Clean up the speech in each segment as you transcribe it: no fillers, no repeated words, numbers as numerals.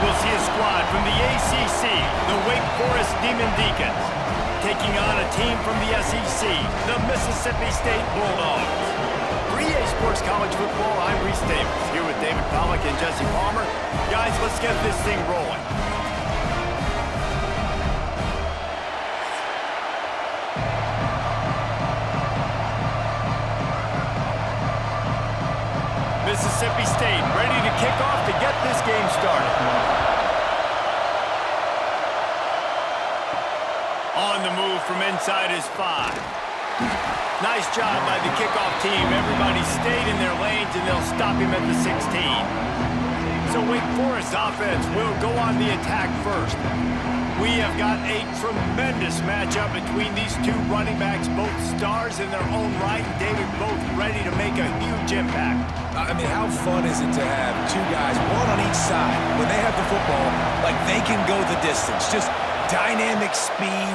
We'll see a squad from the ACC, the Wake Forest Demon Deacons, taking on a team from the SEC, the Mississippi State Bulldogs. For EA Sports College Football, I'm Reese Davis, here with David Pollack and Jesse Palmer. Guys, let's get this thing rolling. Mississippi State ready to kick off to get this game started. On the move from inside is 5. Nice job by the kickoff team. Everybody stayed in their lanes, and they'll stop him at the 16. So Wake Forest offense will go on the attack first. We have got a tremendous matchup between these two running backs, both stars in their own right, and David, both ready to make a huge impact. I mean, how fun is it to have two guys, one on each side, when they have the football, like they can go the distance. Just dynamic speed,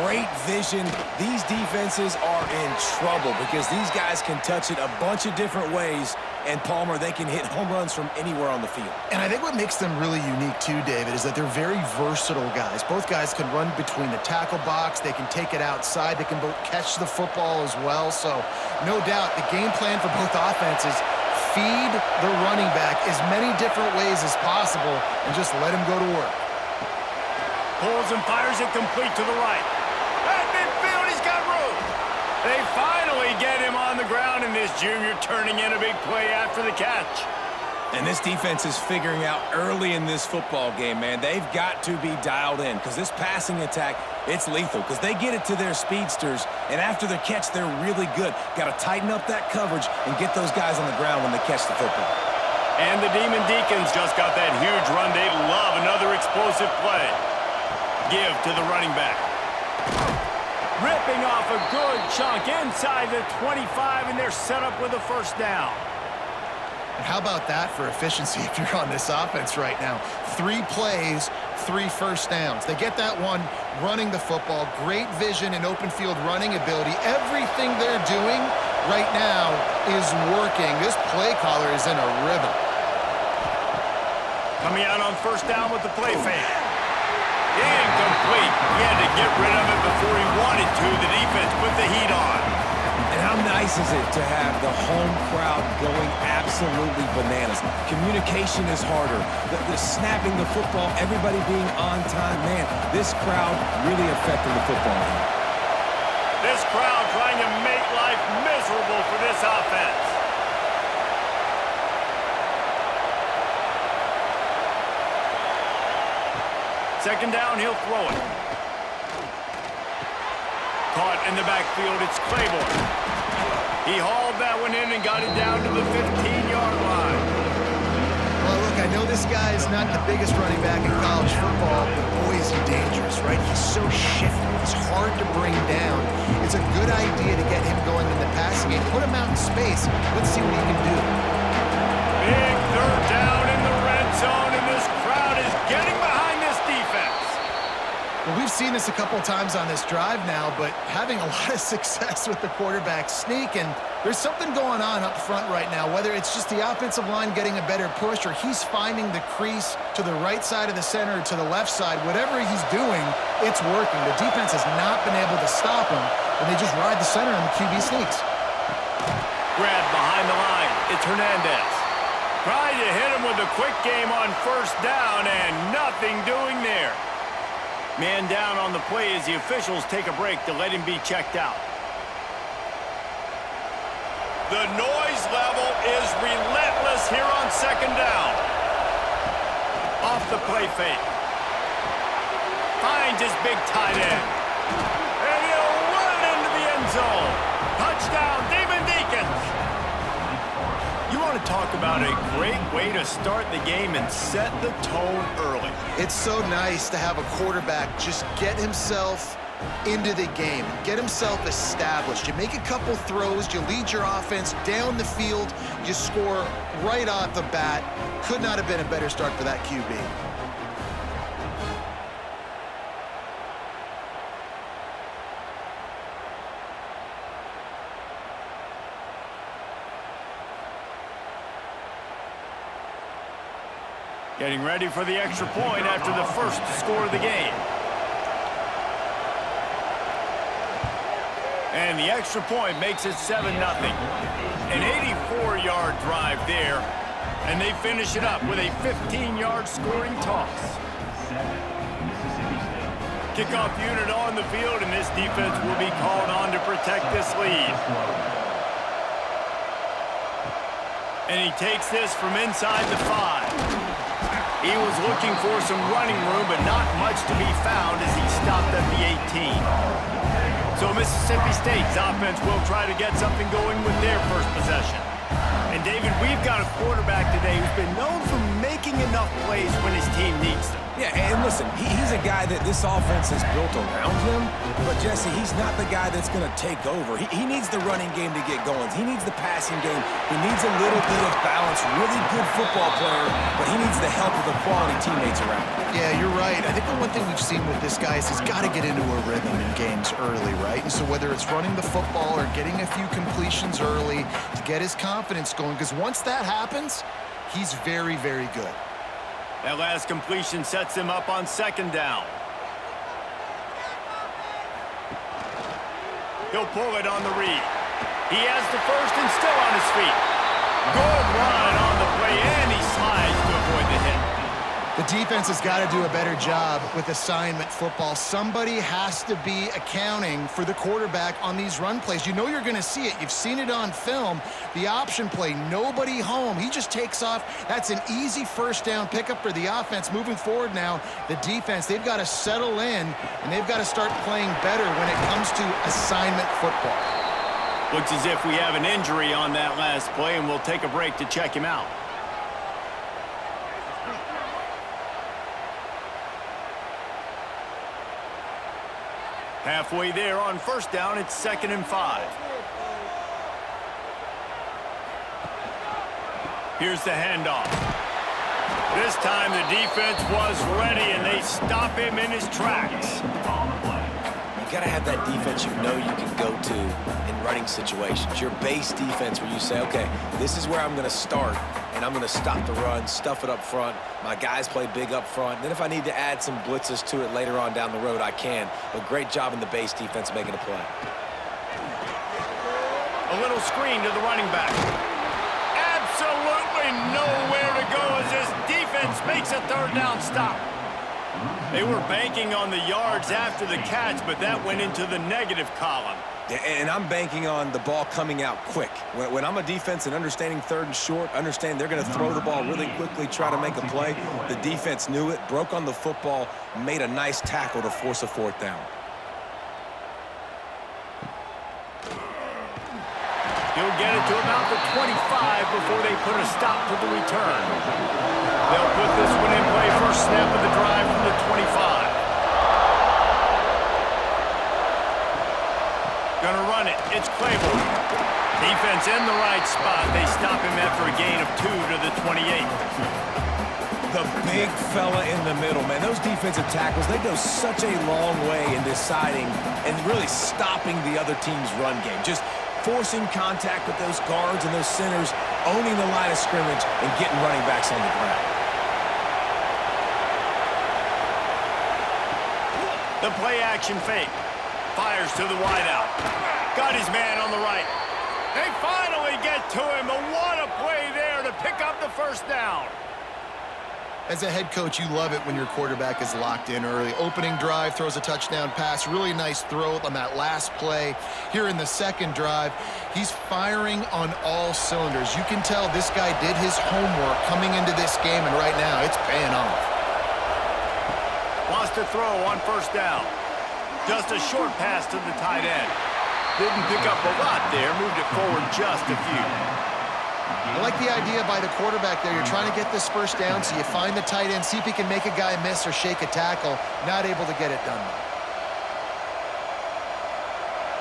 great vision. These defenses are in trouble because these guys can touch it a bunch of different ways. And Palmer, they can hit home runs from anywhere on the field. And I think what makes them really unique too, David, is that they're very versatile guys. Both guys can run between the tackle box. They can take it outside. They can both catch the football as well. So no doubt the game plan for both offenses, feed the running back as many different ways as possible and just let him go to work. Pulls and fires it complete to the right. At midfield, he's got room. They finally get him on the ground, and this junior turning in a big play after the catch. And this defense is figuring out early in this football game, man. They've got to be dialed in because this passing attack, it's lethal because they get it to their speedsters, and after the catch, they're really good. Got to tighten up that coverage and get those guys on the ground when they catch the football. And the Demon Deacons just got that huge run. They love another explosive play. Give to the running back. Ripping off a good chunk inside the 25, and they're set up with a first down. And how about that for efficiency if you're on this offense right now? 3 plays, 3 first downs. They get that one running the football. Great vision and open field running ability. Everything they're doing right now is working. This play caller is in a rhythm. Coming out on first down with the play fake. Incomplete. He had to get rid of it before he wanted to. The defense put the heat on. And how nice is it to have the home crowd going absolutely bananas? Communication is harder. The snapping the football, everybody being on time. Man, this crowd really affecting the football game. This crowd trying to make life miserable for this offense. Second down, he'll throw it. Caught in the backfield, it's Claiborne. He hauled that one in and got it down to the 15-yard line. Well, look, I know this guy is not the biggest running back in college football, but boy, is he dangerous, right? He's so shifty. He's hard to bring down. It's a good idea to get him going in the passing game. Put him out in space. Let's see what he can do. Big third down in the red zone, and this crowd is getting behind this defense. Well, we've seen this a couple times on this drive now, but having a lot of success with the quarterback sneak, and there's something going on up front right now, whether it's just the offensive line getting a better push or he's finding the crease to the right side of the center or to the left side. Whatever he's doing, it's working. The defense has not been able to stop him, and they just ride the center and the QB sneaks. Grab behind the line. It's Hernandez. Trying to hit him with a quick game on first down, and nothing doing there. Man down on the play as the officials take a break to let him be checked out. The noise level is relentless here on second down. Off the play fake. Finds his big tight end. And he'll run it into the end zone. Touchdown, Demon Deacons. You want to talk about a great way to start the game and set the tone early. It's so nice to have a quarterback just get himself into the game, get himself established. You make a couple throws, you lead your offense down the field, you score right off the bat. Could not have been a better start for that QB. Getting ready for the extra point after the first score of the game. And the extra point makes it 7-0. An 84-yard drive there, and they finish it up with a 15-yard scoring toss. Kickoff unit on the field, and this defense will be called on to protect this lead. And he takes this from inside the 5. He was looking for some running room, but not much to be found as he stopped at the 18. So Mississippi State's offense will try to get something going with their first possession. And David, we've got a quarterback today who's been known for making enough plays when his team needs them. Yeah, and listen, he's a guy that this offense is built around him, but Jesse, he's not the guy that's going to take over. He needs the running game to get going. He needs the passing game. He needs a little bit of balance. Really good football player, but he needs the help of the quality teammates around him. Yeah, you're right. I think the one thing we've seen with this guy is he's got to get into a rhythm in games early, right? And so whether it's running the football or getting a few completions early to get his confidence going, because once that happens, he's very, very good. That last completion sets him up on second down. He'll pull it on the read. He has the first and still on his feet. Good run on the play, and he slides to avoid the hit. The defense has got to do a better job with assignment football. Somebody has to be accounting for the quarterback on these run plays. You know you're going to see it. You've seen it on film. The option play, nobody home. He just takes off. That's an easy first down pickup for the offense. Moving forward now, the defense, they've got to settle in, and they've got to start playing better when it comes to assignment football. Looks as if we have an injury on that last play, and we'll take a break to check him out. Halfway there on first down, it's 2nd and 5. Here's the handoff. This time the defense was ready, and they stop him in his tracks. You got to have that defense you know you can go to in running situations. Your base defense where you say, okay, this is where I'm going to start, and I'm going to stop the run, stuff it up front. My guys play big up front. Then if I need to add some blitzes to it later on down the road, I can. But great job in the base defense making a play. A little screen to the running back. Absolutely nowhere to go as this defense makes a third down stop. They were banking on the yards after the catch, but that went into the negative column. And I'm banking on the ball coming out quick. When I'm a defense and understanding third and short, understand they're going to throw the ball really quickly, try to make a play. The defense knew it, broke on the football, made a nice tackle to force a fourth down. He'll get it to about the 25 before they put a stop to the return. They'll put this one in play first snap of the drive from the 25. Gonna run it. It's Claiborne. Defense in the right spot. They stop him after a gain of 2 to the 28. The big fella in the middle, man. Those defensive tackles, they go such a long way in deciding and really stopping the other team's run game. Just forcing contact with those guards and those centers, owning the line of scrimmage, and getting running backs on the ground. The play action fake. Fires to the wideout. Got his man on the right. They finally get to him. But what a play there to pick up the first down. As a head coach, you love it when your quarterback is locked in early. Opening drive, throws a touchdown pass. Really nice throw on that last play. Here in the second drive, he's firing on all cylinders. You can tell this guy did his homework coming into this game, and right now it's paying off. Lost a throw on first down. Just a short pass to the tight end. Didn't pick up a lot there. Moved it forward just a few. I like the idea by the quarterback there. You're trying to get this first down, so you find the tight end, see if he can make a guy miss or shake a tackle. Not able to get it done.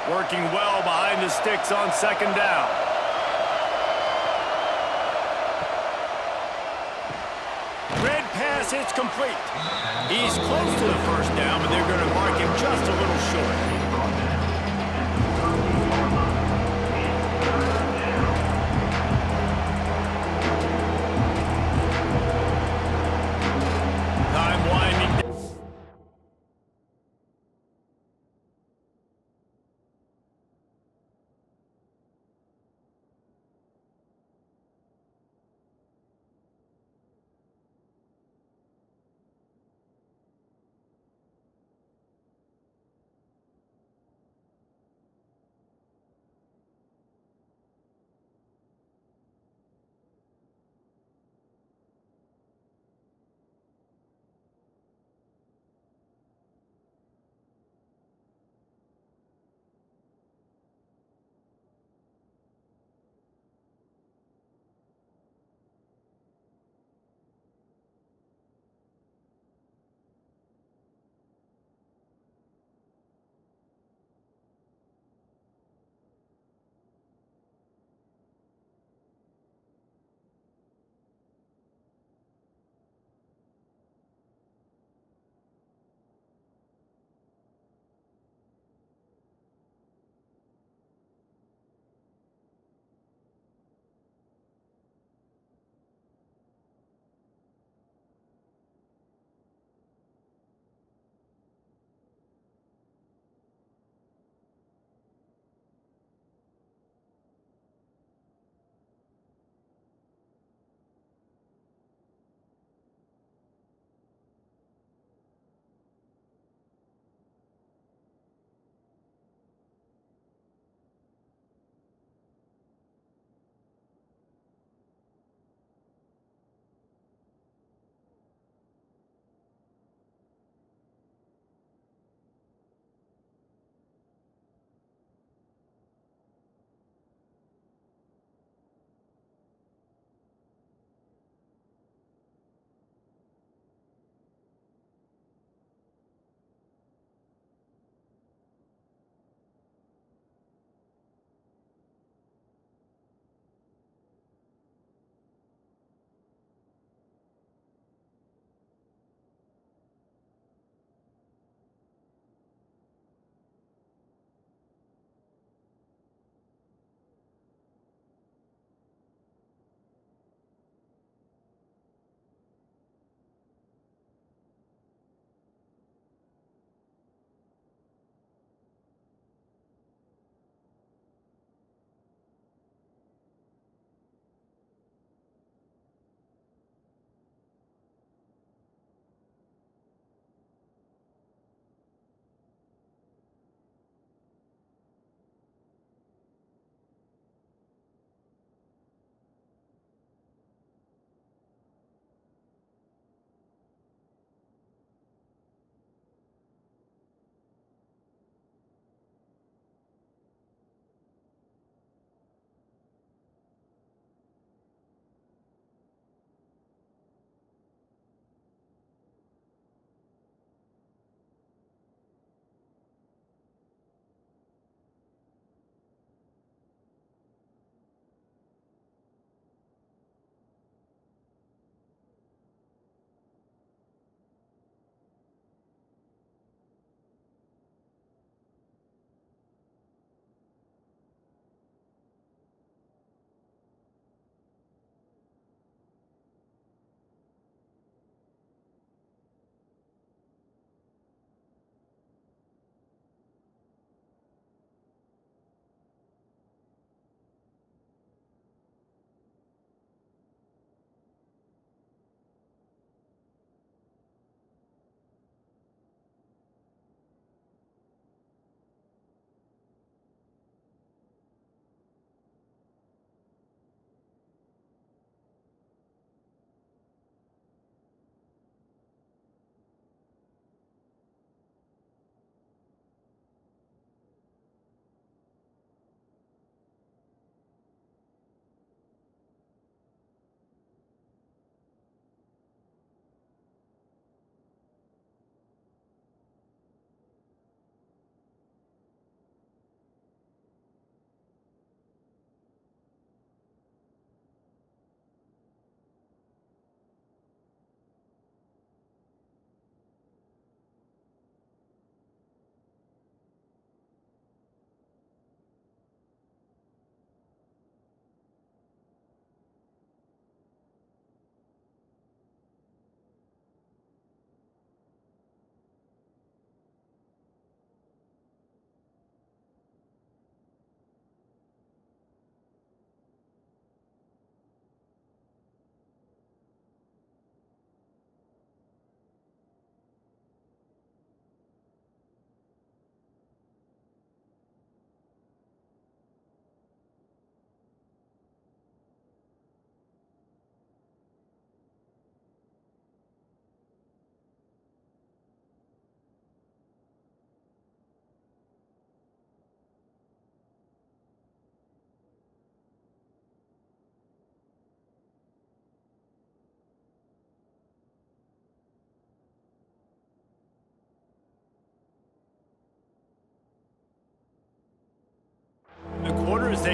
Working well behind the sticks on second down. Red pass hits complete. He's close to the first down, but they're going to mark him just a little short.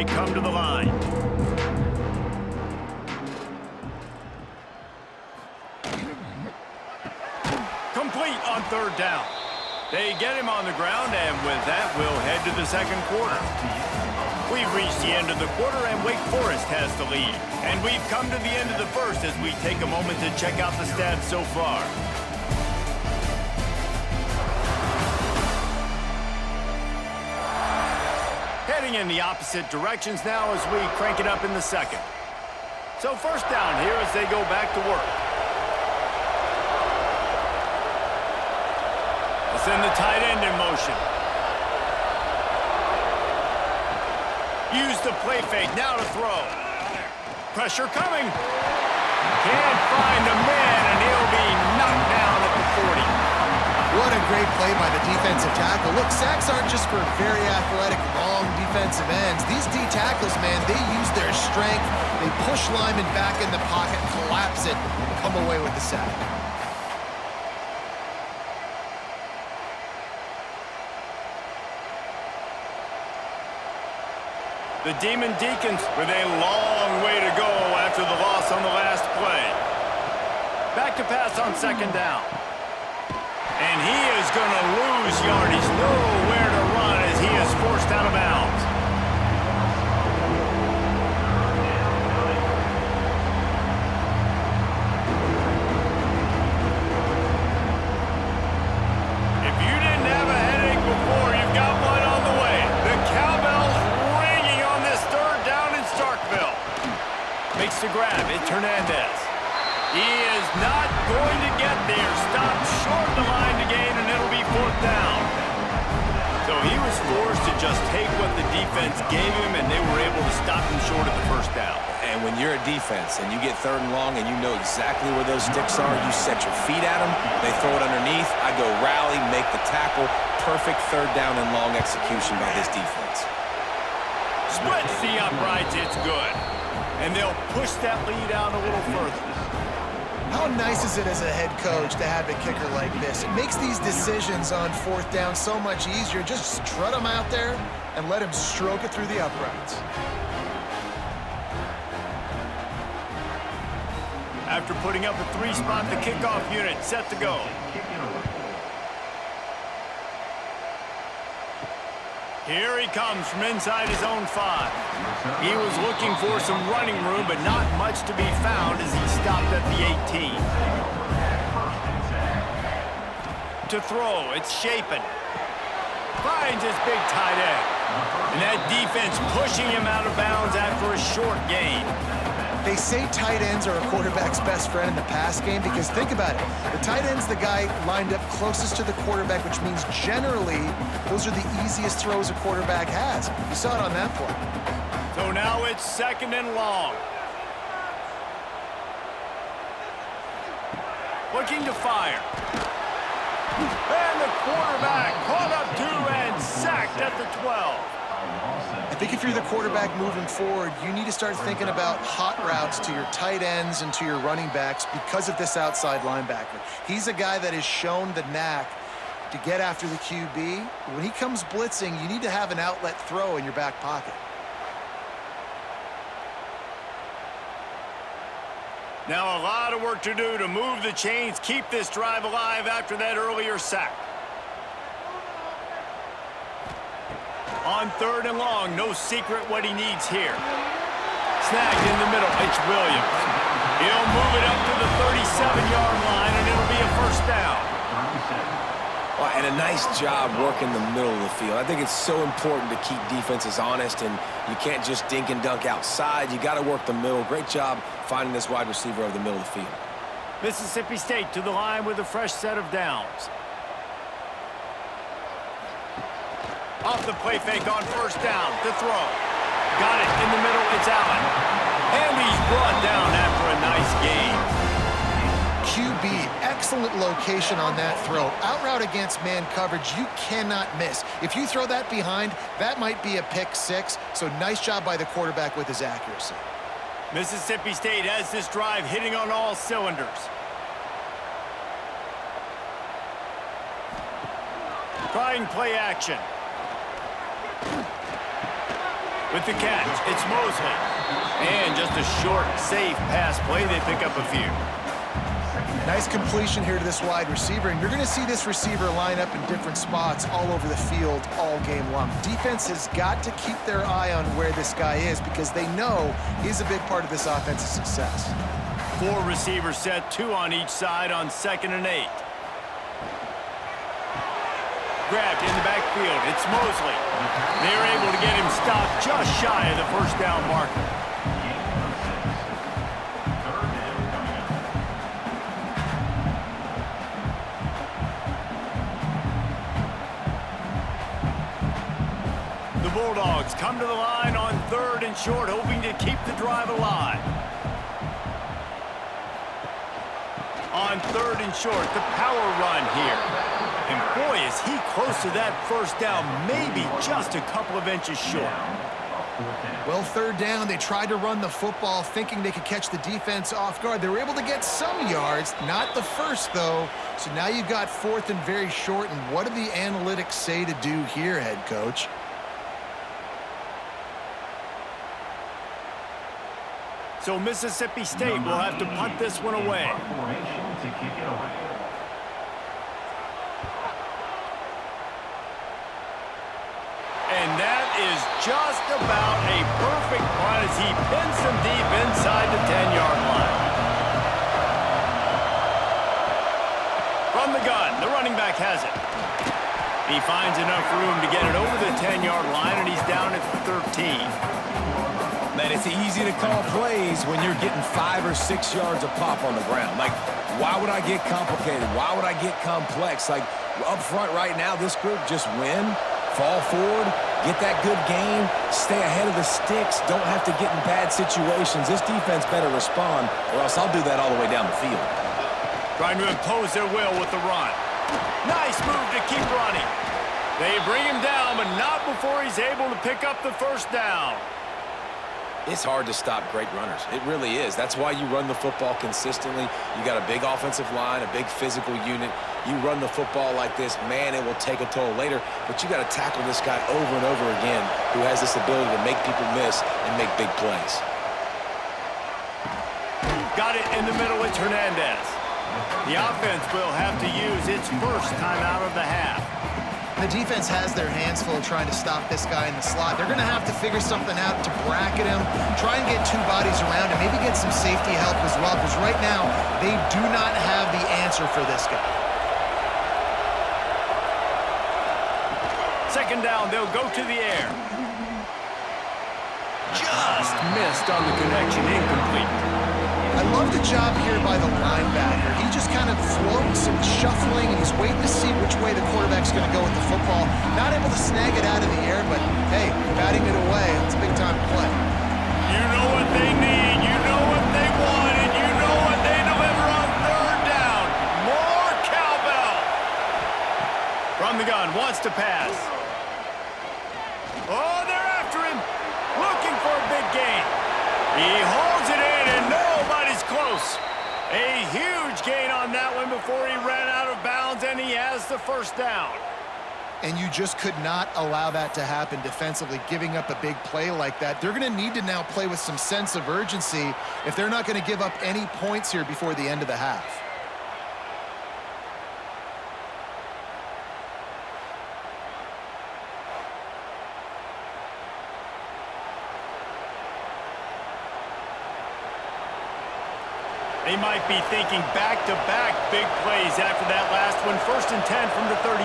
they come to the line. Complete on third down. They get him on the ground, and with that, we'll head to the second quarter. We've reached the end of the quarter, and Wake Forest has the lead. And we've come to the end of the first as we take a moment to check out the stats so far. Heading in the opposite directions now as we crank it up in the second. So first down here as they go back to work. We'll send the tight end in motion. Use the play fake, now to throw. Pressure coming. Can't find a man, and he'll be knocked down at the 40. What a great play by the defensive tackle. Look, sacks aren't just for very athletic, long defensive ends. These D tackles, man, they use their strength. They push linemen back in the pocket, collapse it, and come away with the sack. The Demon Deacons with a long way to go after the loss on the last play. Back to pass on second down. And he is going to lose yardage. Nowhere to run as he is forced out of bounds. If you didn't have a headache before, you've got one on the way. The cowbell's ringing on this third down in Starkville. Makes the grab. It's Hernandez. He is not going to get there. Stopped short the line to gain, and it'll be fourth down. So he was forced to just take what the defense gave him, and they were able to stop him short of the first down. And when you're a defense and you get third and long and you know exactly where those sticks are, you set your feet at them, they throw it underneath, I go rally, make the tackle. Perfect third down and long execution by this defense. Splits the uprights, it's good. And they'll push that lead out a little further. How nice is it as a head coach to have a kicker like this? It makes these decisions on fourth down so much easier. Just strut him out there and let him stroke it through the uprights. After putting up a three-spot, the kickoff unit set to go. Here he comes from inside his own 5. He was looking for some running room, but not much to be found as he stopped at the 18. To throw, it's Shapen. Finds his big tight end. And that defense pushing him out of bounds after a short gain. They say tight ends are a quarterback's best friend in the pass game because think about it. The tight end's the guy lined up closest to the quarterback, which means generally those are the easiest throws a quarterback has. You saw it on that play. So now it's second and long. Looking to fire. And the quarterback caught up to and sacked at the 12. I think if you're the quarterback moving forward, you need to start thinking about hot routes to your tight ends and to your running backs because of this outside linebacker. He's a guy that has shown the knack to get after the QB. When he comes blitzing, you need to have an outlet throw in your back pocket. Now a lot of work to do to move the chains, keep this drive alive after that earlier sack. On third and long, no secret what he needs here. Snagged in the middle, it's Williams. He'll move it up to the 37-yard line, and it'll be a first down. Well, and a nice job working the middle of the field. I think it's so important to keep defenses honest, and you can't just dink and dunk outside. You got to work the middle. Great job finding this wide receiver over the middle of the field. Mississippi State to the line with a fresh set of downs. Off the play fake on first down to throw. Got it in the middle, it's Allen. And he's brought down after a nice gain. QB, excellent location on that throw. Out route against man coverage, you cannot miss. If you throw that behind, that might be a pick six. So nice job by the quarterback with his accuracy. Mississippi State has this drive hitting on all cylinders. Trying play action. With the catch, it's Mosley. And just a short, safe pass play. They pick up a few. Nice completion here to this wide receiver, and you're going to see this receiver line up in different spots all over the field all game long. Defense has got to keep their eye on where this guy is because they know he's a big part of this offense's success. 4 receivers set, 2 on each side on 2nd and 8. Grabbed in the backfield. It's Mosley. They're able to get him stopped just shy of the first down marker. The Bulldogs come to the line on 3rd and short, hoping to keep the drive alive. On 3rd and short, the power run here. And boy, is he close to that first down, maybe just a couple of inches short. Well, 3rd down, they tried to run the football thinking they could catch the defense off guard. They were able to get some yards, not the first, though. So now you've got 4th and very short, and what do the analytics say to do here, head coach? So Mississippi State will have to punt this one away. And that is just about a perfect punt as he pins them deep inside the 10-yard line. From the gun, the running back has it. He finds enough room to get it over the 10-yard line, and he's down at the 13. Man, it's easy to call plays when you're getting 5 or 6 yards of pop on the ground. Like, why would I get complicated? Why would I get complex? Like, up front right now, this group just win, fall forward, get that good gain, stay ahead of the sticks, don't have to get in bad situations. This defense better respond, or else I'll do that all the way down the field. Trying to impose their will with the run. Nice move to keep running. They bring him down, but not before he's able to pick up the first down. It's hard to stop great runners. It really is. That's why you run the football consistently. You got a big offensive line, a big physical unit. You run the football like this, man, it will take a toll later. But you got to tackle this guy over and over again who has this ability to make people miss and make big plays. Got it in the middle. It's Hernandez. The offense will have to use its first timeout of the half. The defense has their hands full trying to stop this guy in the slot. They're going to have to figure something out to bracket him, try and get 2 bodies around him, maybe get some safety help as well, because right now they do not have the answer for this guy. 2nd down, they'll go to the air. Just missed on the connection, incomplete. I love the job here by the linebacker. He just kind of floats and shuffling, and he's waiting to see which way the quarterback's going to go with the football. Not able to snag it out of the air, but, hey, batting it away, it's a big-time play. You know what they need, you know what they want, and you know what they deliver on 3rd down. More cowbell. From the gun, wants to pass. Oh, they're after him. Looking for a big gain. He holds it in, and nobody's close. A huge gain on that one before he ran out of bounds, and he has the first down. And you just could not allow that to happen defensively, giving up a big play like that. They're going to need to now play with some sense of urgency if they're not going to give up any points here before the end of the half. They might be thinking back-to-back big plays after that last one. 1st and 10 from the 32.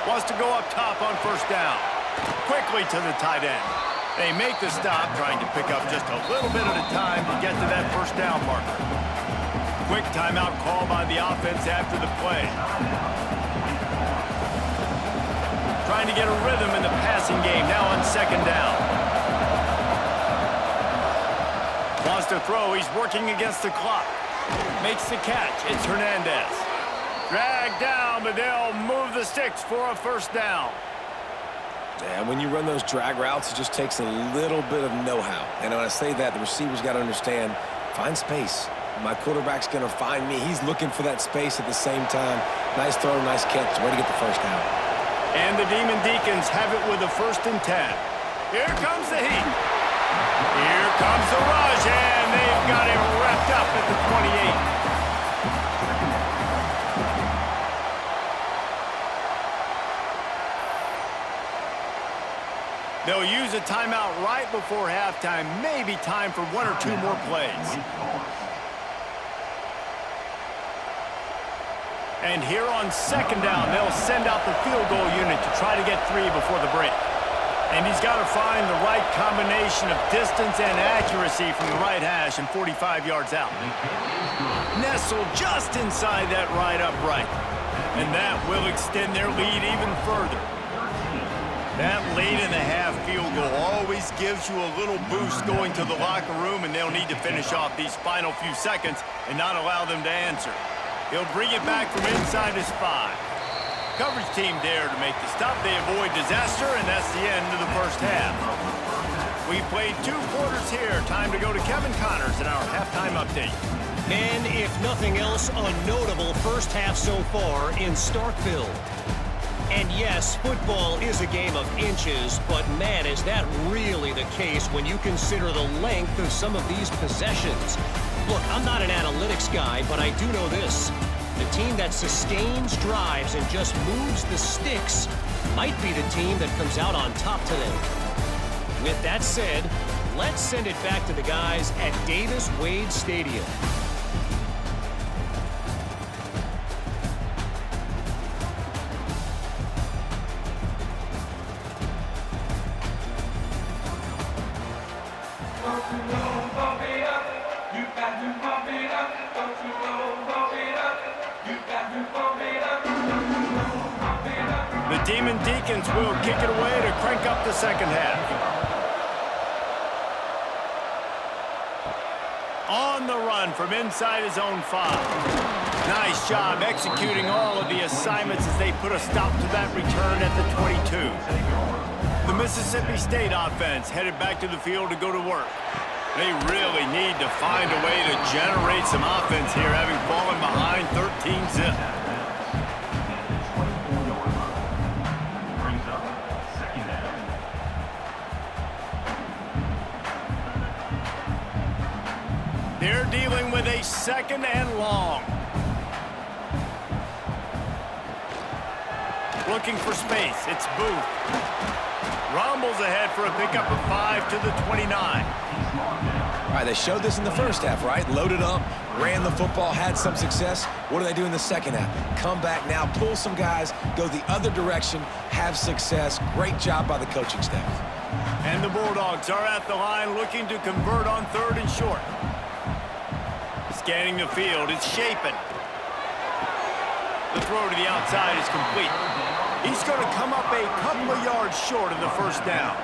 Wants to go up top on 1st down. Quickly to the tight end. They make the stop, trying to pick up just a little bit at a time to get to that first down marker. Quick timeout call by the offense after the play. Trying to get a rhythm in the passing game now on 2nd down. Wants to throw. He's working against the clock. Makes the catch. It's Hernandez. Dragged down, but they'll move the sticks for a first down. And when you run those drag routes, it just takes a little bit of know-how. And when I say that, the receiver's got to understand, find space. My quarterback's going to find me. He's looking for that space at the same time. Nice throw, nice catch. Way to get the first down. And the Demon Deacons have it with a 1st and 10. Here comes the heat. Here comes the rush, and they've got him wrapped up at the 28. They'll use a timeout right before halftime. Maybe time for 1 or 2 more plays. And here on 2nd down, they'll send out the field goal unit to try to get 3 before the break. And he's got to find the right combination of distance and accuracy from the right hash and 45 yards out. Nestled just inside that right upright. And that will extend their lead even further. That late-in-the-half field goal always gives you a little boost going to the locker room, and they'll need to finish off these final few seconds and not allow them to answer. He'll bring it back from inside his 5. Coverage team there to make the stop. They avoid disaster, and that's the end of the 1st half. We played 2 quarters here. Time to go to Kevin Connors in our halftime update. And if nothing else, a notable 1st half so far in Starkville. And yes, football is a game of inches, but man, is that really the case when you consider the length of some of these possessions. Look, I'm not an analytics guy, but I do know this. The team that sustains drives and just moves the sticks might be the team that comes out on top today. With that said, let's send it back to the guys at Davis-Wade Stadium. The Demon Deacons will kick it away to crank up the 2nd half. On the run from inside his own 5. Nice job executing all of the assignments as they put a stop to that return at the 22. The Mississippi State offense headed back to the field to go to work. They really need to find a way to generate some offense here, having fallen behind 13-zip. They're dealing with a 2nd and long. Looking for space. It's Booth. Rumbles ahead for a pickup of 5 to the 29. All right, they showed this in the 1st half, right? Loaded up, ran the football, had some success. What do they do in the 2nd half? Come back now, pull some guys, go the other direction, have success. Great job by the coaching staff. And the Bulldogs are at the line looking to convert on 3rd and short. Scanning the field, it's Shapen. The throw to the outside is complete. He's going to come up a couple of yards short of the 1st down.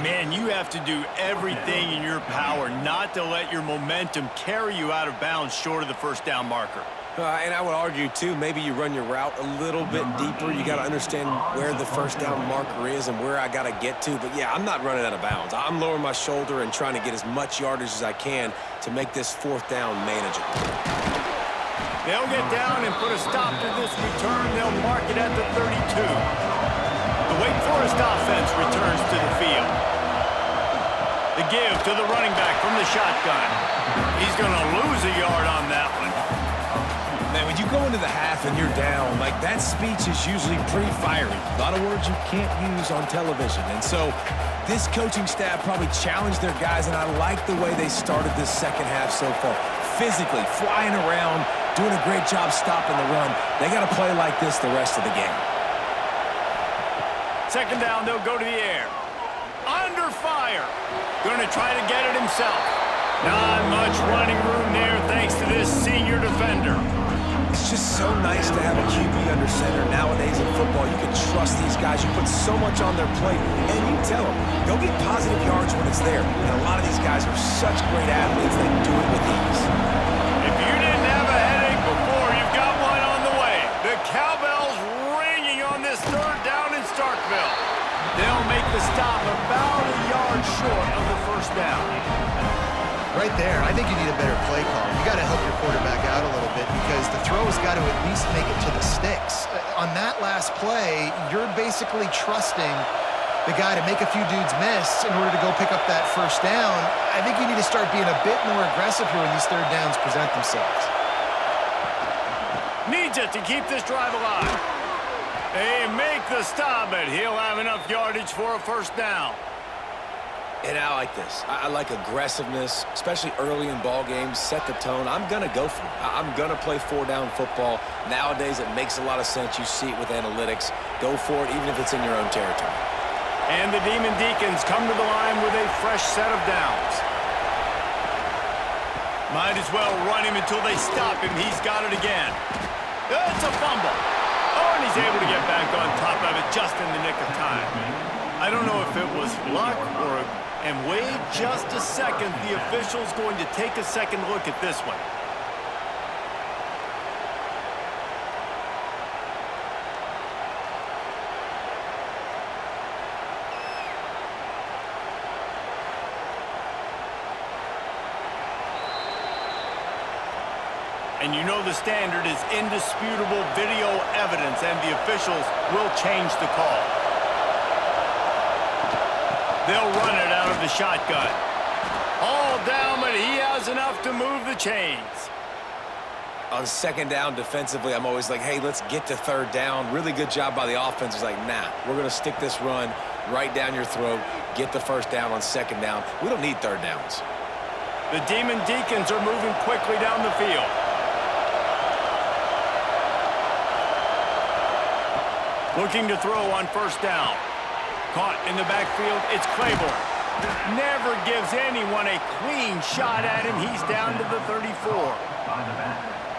Man, you have to do everything in your power not to let your momentum carry you out of bounds short of the 1st down marker. And I would argue, too, maybe you run your route a little bit deeper. You got to understand where the 1st down marker is and where I got to get to. But, yeah, I'm not running out of bounds. I'm lowering my shoulder and trying to get as much yardage as I can to make this 4th down manageable. They'll get down and put a stop to this return. They'll mark it at the 32. The Wake Forest offense returns to the field. The give to the running back from the shotgun. He's going to lose a yard on that one. Man, when you go into the half and you're down, like that speech is usually pretty fiery. A lot of words you can't use on television. And so this coaching staff probably challenged their guys, and I like the way they started this 2nd half so far. Physically, flying around, doing a great job stopping the run. They got to play like this the rest of the game. 2nd down, they'll go to the air. Under fire. Going to try to get it himself. Not much running room there thanks to this senior defender. It's just so nice to have a QB under center nowadays in football. You can trust these guys. You put so much on their plate, and you tell them, go get positive yards when it's there. And a lot of these guys are such great athletes, they do it with ease. If you didn't have a headache before, you've got one on the way. The cowbell's ringing on this 3rd down in Starkville. They'll make the stop about a yard short of the 1st down. Right there, I think you need a better play call. You got to help your quarterback out a little bit because the throw's got to at least make it to the sticks. on that last play, you're basically trusting the guy to make a few dudes miss in order to go pick up that first down. I think you need to start being a bit more aggressive here when these third downs present themselves. Needs it to keep this drive alive. They make the stop, but he'll have enough yardage for a first down. And I like this. I like aggressiveness, especially early in ball games. Set the tone. I'm going to go for it. I'm going to play four-down football. Nowadays, it makes a lot of sense. You see it with analytics. Go for it, even if it's in your own territory. And the Demon Deacons come to the line with a fresh set of downs. Might as well run him until they stop him. He's got it again. It's a fumble. Oh, and he's able to get back on top of it just in the nick of time. I don't know if it was luck or... And wait just a second. The official's going to take a second look at this one. And you know the standard is indisputable video evidence, and the officials will change the call. They'll run it out of the shotgun. All down, but he has enough to move the chains. On second down defensively, I'm always like, hey, let's get to third down. Really good job by the offense. It's like, nah, we're going to stick this run right down your throat, get the first down on second down. We don't need third downs. The Demon Deacons are moving quickly down the field. Looking to throw on first down. Caught in the backfield, it's Claiborne. Never gives anyone a clean shot at him. He's down to the 34.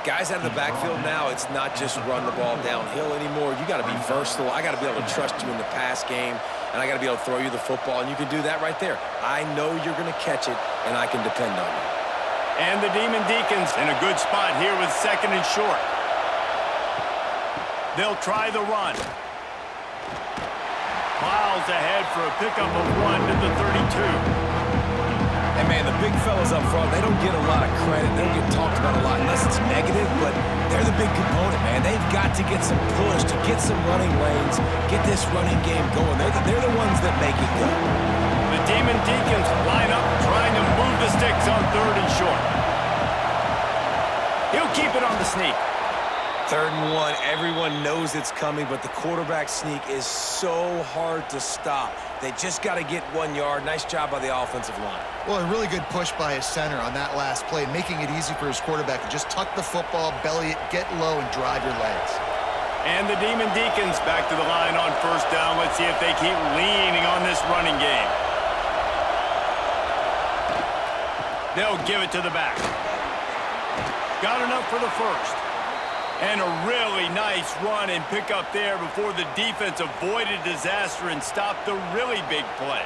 Guys out of the backfield now, it's not just run the ball downhill anymore. You got to be versatile. I got to be able to trust you in the pass game, and I got to be able to throw you the football, and you can do that right there. I know you're going to catch it, and I can depend on you. And the Demon Deacons in a good spot here with second and short. They'll try the run. Miles ahead for a pickup of 1 to the 32. And, man, the big fellas up front, they don't get a lot of credit. They don't get talked about a lot unless it's negative, but they're the big component, man. They've got to get some push, to get some running lanes, get this running game going. They're the ones that make it go. The Demon Deacons line up trying to move the sticks on third and short. He'll keep it on the sneak. Third and 1, everyone knows it's coming, but the quarterback sneak is so hard to stop. They just got to get 1 yard. Nice job by the offensive line. Well, a really good push by his center on that last play, making it easy for his quarterback to just tuck the football, belly it, get low, and drive your legs. And the Demon Deacons back to the line on first down. Let's see if they keep leaning on this running game. They'll give it to the back. Got enough for the first. And a really nice run and pick up there before the defense avoided disaster and stopped the really big play.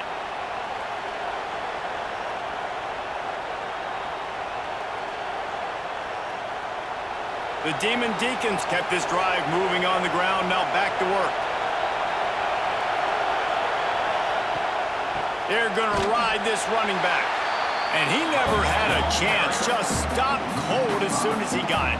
The Demon Deacons kept this drive moving on the ground, now back to work. They're going to ride this running back. And he never had a chance, just stopped cold as soon as he got it.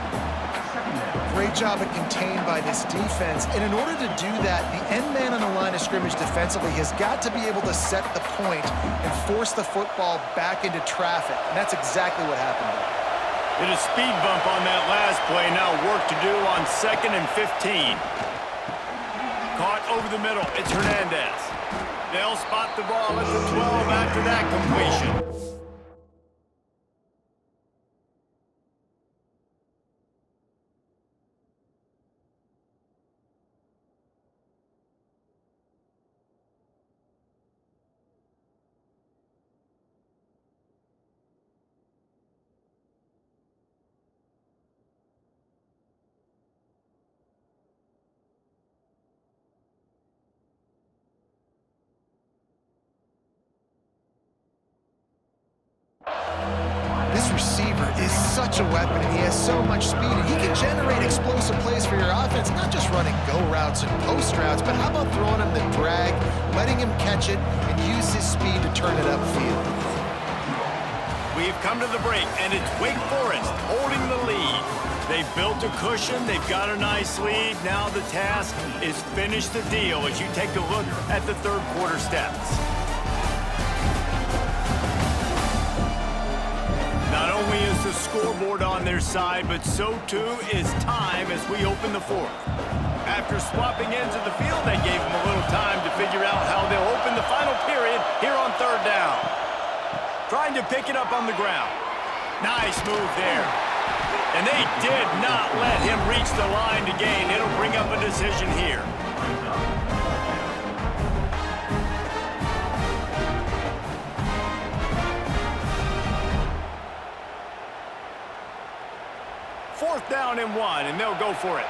Great job of contained by this defense. And in order to do that, the end man on the line of scrimmage defensively has got to be able to set the point and force the football back into traffic. And that's exactly what happened there. Did a speed bump on that last play. Now work to do on 2nd and 15. Caught over the middle. It's Hernandez. They'll spot the ball at the 12 after that completion. This receiver is such a weapon, and he has so much speed, and he can generate explosive plays for your offense, not just running go routes and post routes, but how about throwing him the drag, letting him catch it, and use his speed to turn it upfield. We've come to the break, and it's Wake Forest holding the lead. They've built a cushion. They've got a nice lead. Now the task is finish the deal as you take a look at the third quarter stats. Not only is the scoreboard on their side, but so too is time as we open the fourth. After swapping ends of the field, they gave them a little time to figure out how they'll open the final period here on third down. Trying to pick it up on the ground. Nice move there. And they did not let him reach the line to gain. It'll bring up a decision here. Fourth down and 1, and they'll go for it.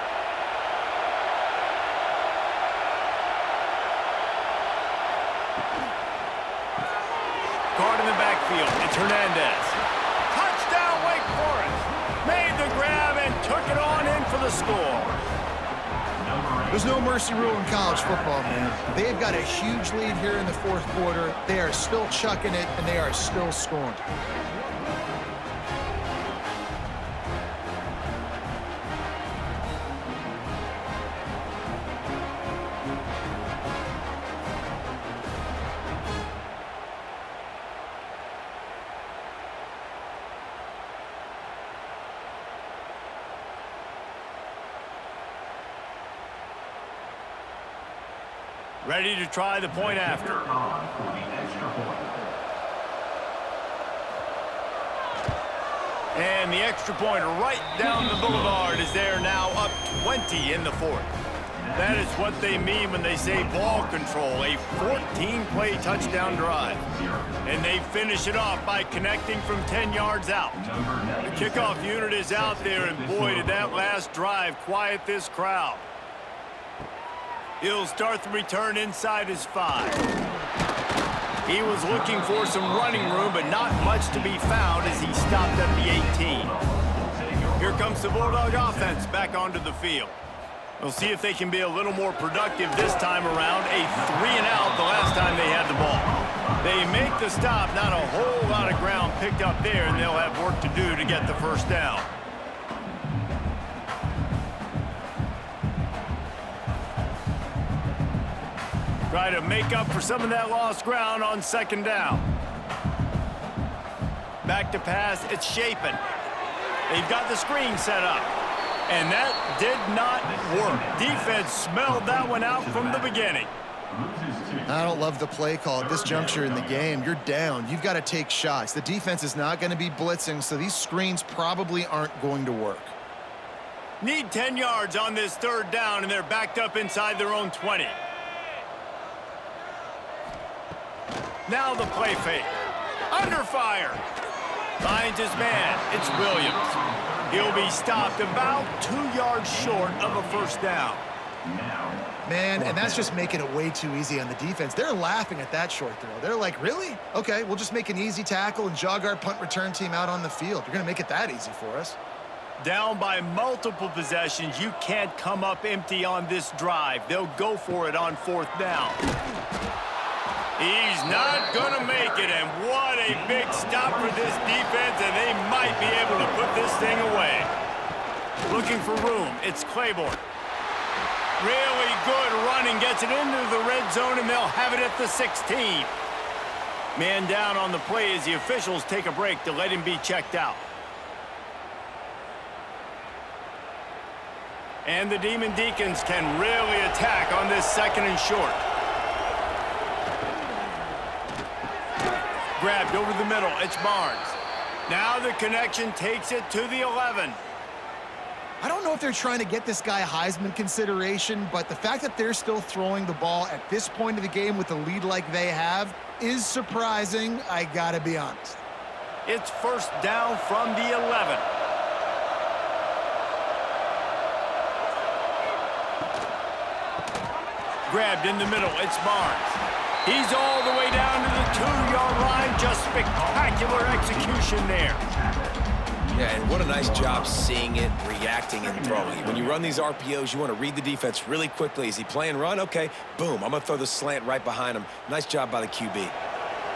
Guard in the backfield. It's Hernandez. Touchdown, Wake Forest. Made the grab and took it on in for the score. There's no mercy rule in college football, man. They've got a huge lead here in the fourth quarter. They are still chucking it, and they are still scoring. Ready to try the point after. And the extra point right down the boulevard is there now, up 20 in the fourth. That is what they mean when they say ball control, a 14-play touchdown drive. And they finish it off by connecting from 10 yards out. The kickoff unit is out there, and boy, did that last drive quiet this crowd. He'll start the return inside his 5. He was looking for some running room, but not much to be found as he stopped at the 18. Here comes the Bulldog offense back onto the field. We'll see if they can be a little more productive this time around. A 3-and-out the last time they had the ball. They make the stop, not a whole lot of ground picked up there, and they'll have work to do to get the first down. Try to make up for some of that lost ground on second down. Back to pass, it's Shapen. They've got the screen set up. And that did not work. Defense smelled that one out from the beginning. I don't love the play call at this juncture in the game. You're down. You've got to take shots. The defense is not going to be blitzing, so these screens probably aren't going to work. Need 10 yards on this third down, and they're backed up inside their own 20. Now the play fake. Under fire. Finds his man. It's Williams. He'll be stopped about 2 yards short of a first down. Man, and that's just making it way too easy on the defense. They're laughing at that short throw. They're like, really? Okay, we'll just make an easy tackle and jog our punt return team out on the field. You're going to make it that easy for us. Down by multiple possessions. You can't come up empty on this drive. They'll go for it on fourth down. He's not going to make it, and what a big stop for this defense, and they might be able to put this thing away. Looking for room, it's Claiborne. Really good running, gets it into the red zone, and they'll have it at the 16. Man down on the play as the officials take a break to let him be checked out. And the Demon Deacons can really attack on this second and short. Grabbed over the middle, it's Barnes. Now the connection takes it to the 11. I don't know if they're trying to get this guy Heisman consideration, but the fact that they're still throwing the ball at this point of the game with a lead like they have is surprising, I gotta be honest. It's first down from the 11. Grabbed in the middle, it's Barnes. He's all the way down to the 2-yard line. Just spectacular execution there. Yeah, and what a nice job seeing it, reacting, and throwing. When you run these RPOs, you want to read the defense really quickly. Is he playing run? Okay, boom, I'm going to throw the slant right behind him. Nice job by the QB.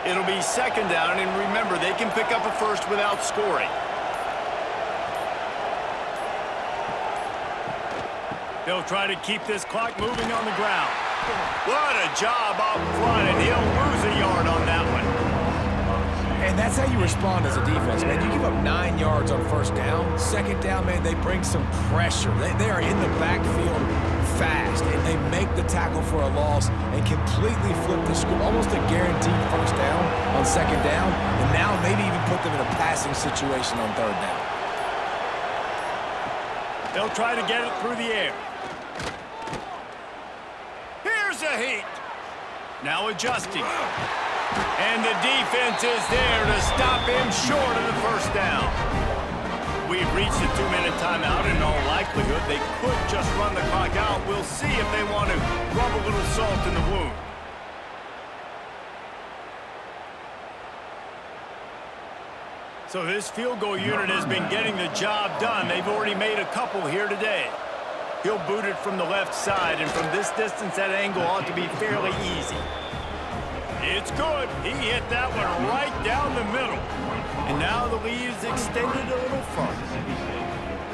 It'll be second down, and remember, they can pick up a first without scoring. They'll try to keep this clock moving on the ground. What a job up front, and he'll lose a yard on that one. And that's how you respond as a defense, man. You give up 9 yards on first down. Second down, man, they bring some pressure. They are in the backfield fast, and they make the tackle for a loss and completely flip the script. Almost a guaranteed first down on second down, and now maybe even put them in a passing situation on third down. They'll try to get it through the air. Here's a heat. Now adjusting. And the defense is there to stop him short of the first down. We've reached a 2-minute timeout. In all likelihood, they could just run the clock out. We'll see if they want to rub a little salt in the wound. So this field goal unit has been getting the job done. They've already made a couple here today. He'll boot it from the left side, and from this distance, that angle ought to be fairly easy. It's good. He hit that one right down the middle. And now the lead is extended a little further.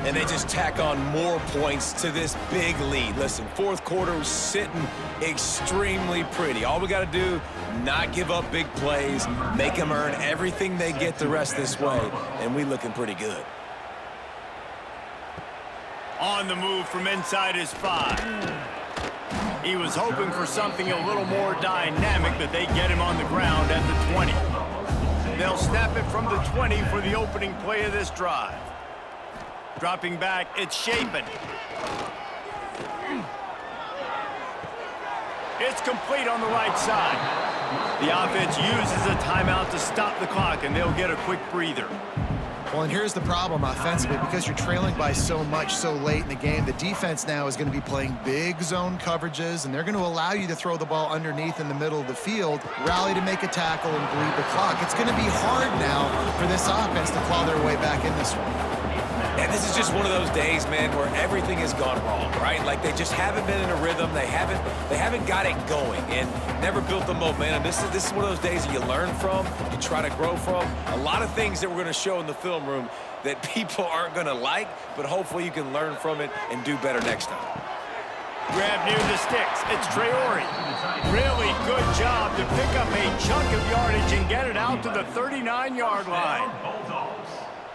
And they just tack on more points to this big lead. Listen, fourth quarter was sitting extremely pretty. All we got to do, not give up big plays, make them earn everything they get the rest this way, and we looking pretty good. On the move from inside his 5. He was hoping for something a little more dynamic, but they get him on the ground at the 20. They'll snap it from the 20 for the opening play of this drive. Dropping back, it's Shapen. It's complete on the right side. The offense uses a timeout to stop the clock, and they'll get a quick breather. Well, and here's the problem offensively. Because you're trailing by so much so late in the game, the defense now is going to be playing big zone coverages, and they're going to allow you to throw the ball underneath in the middle of the field, rally to make a tackle, and bleed the clock. It's going to be hard now for this offense to claw their way back in this one. And this is just one of those days, man, where everything has gone wrong, right? Like they just haven't been in a rhythm. They haven't got it going and never built the momentum. This is one of those days that you learn from, you try to grow from. A lot of things that we're going to show in the film room that people aren't going to like, but hopefully you can learn from it and do better next time. Grab near the sticks. It's Traore. Really good job to pick up a chunk of yardage and get it out to the 39-yard line.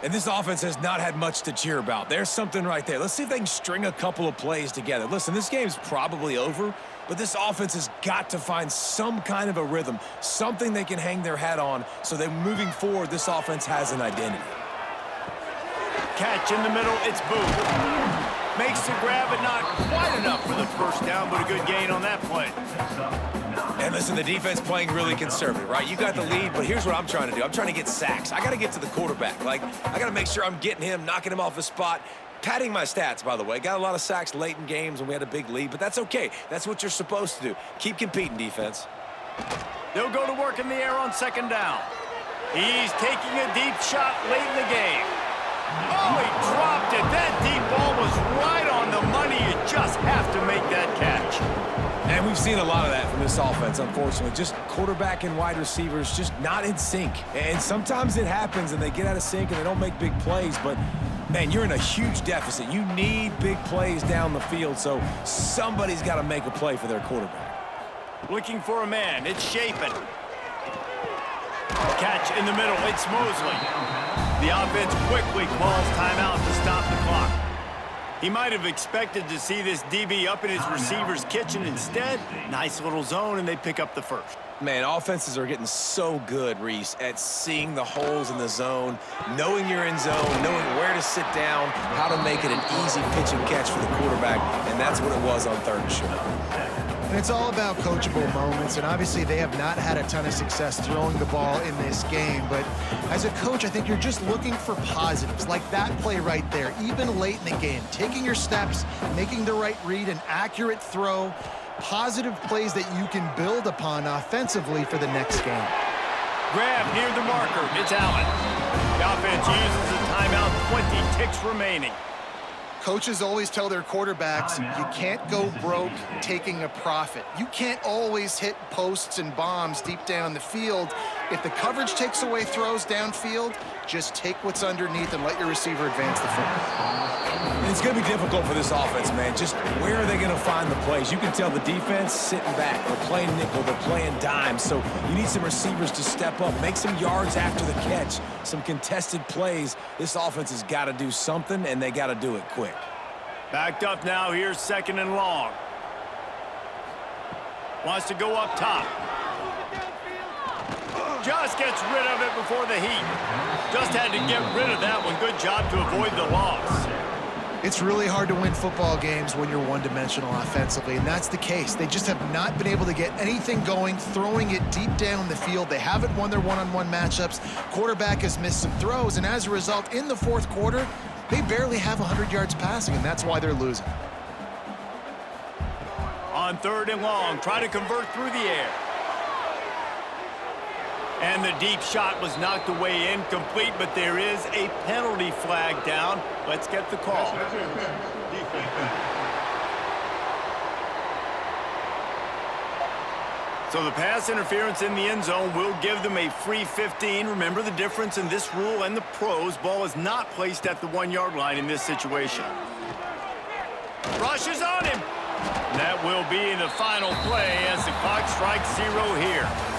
And this offense has not had much to cheer about. There's something right there. Let's see if they can string a couple of plays together. Listen, this game's probably over, but this offense has got to find some kind of a rhythm, something they can hang their hat on so that moving forward, this offense has an identity. Catch in the middle, it's Booth. Makes the grab, but not quite enough for the first down, but a good gain on that play. And listen, the defense playing really conservative, right? You got the lead, but here's what I'm trying to do. I'm trying to get sacks. I got to get to the quarterback. Like, I got to make sure I'm getting him, knocking him off his spot. Padding my stats, by the way. Got a lot of sacks late in games when we had a big lead, but that's okay. That's what you're supposed to do. Keep competing, defense. They'll go to work in the air on second down. He's taking a deep shot late in the game. Oh, he dropped it. That deep ball was right on the money. You just have to make that catch. And we've seen a lot of that from this offense, unfortunately. Just quarterback and wide receivers just not in sync. And sometimes it happens and they get out of sync and they don't make big plays. But, man, you're in a huge deficit. You need big plays down the field, so somebody's got to make a play for their quarterback. Looking for a man. It's Shapen. Catch in the middle. It's Mosley. The offense quickly calls timeout to stop the clock. He might have expected to see this DB up in his receiver's kitchen. Instead, nice little zone, and they pick up the first. Man, offenses are getting so good, Reese, at seeing the holes in the zone, knowing you're in zone, knowing where to sit down, how to make it an easy pitch and catch for the quarterback, and that's what it was on third and short. And it's all about coachable moments, and obviously they have not had a ton of success throwing the ball in this game. But as a coach, I think you're just looking for positives, like that play right there, even late in the game. Taking your steps, making the right read, an accurate throw, positive plays that you can build upon offensively for the next game. Grab near the marker. It's Allen. The offense uses a timeout, 20 ticks remaining. Coaches always tell their quarterbacks, you can't go broke taking a profit. You can't always hit posts and bombs deep down the field. If the coverage takes away throws downfield, just take what's underneath and let your receiver advance the football. it's going to be difficult for this offense, man. Just where are they going to find the plays? You can tell the defense sitting back. They're playing nickel. They're playing dime. So you need some receivers to step up, make some yards after the catch, some contested plays. This offense has got to do something, and they got to do it quick. Backed up now. Here's 2nd and long. Wants to go up top. Just gets rid of it before the heat. Just had to get rid of that one. Good job to avoid the loss. It's really hard to win football games when you're one-dimensional offensively, and that's the case. They just have not been able to get anything going, throwing it deep down the field. They haven't won their one-on-one matchups. Quarterback has missed some throws, and as a result, in the 4th quarter, they barely have 100 yards passing, and that's why they're losing. On 3rd and long, try to convert through the air. And the deep shot was knocked away incomplete, but there is a penalty flag down. Let's get the call. So the pass interference in the end zone will give them a free 15. Remember the difference in this rule and the pros. Ball is not placed at the 1-yard line in this situation. Rushes on him. That will be the final play as the clock strikes 0 here.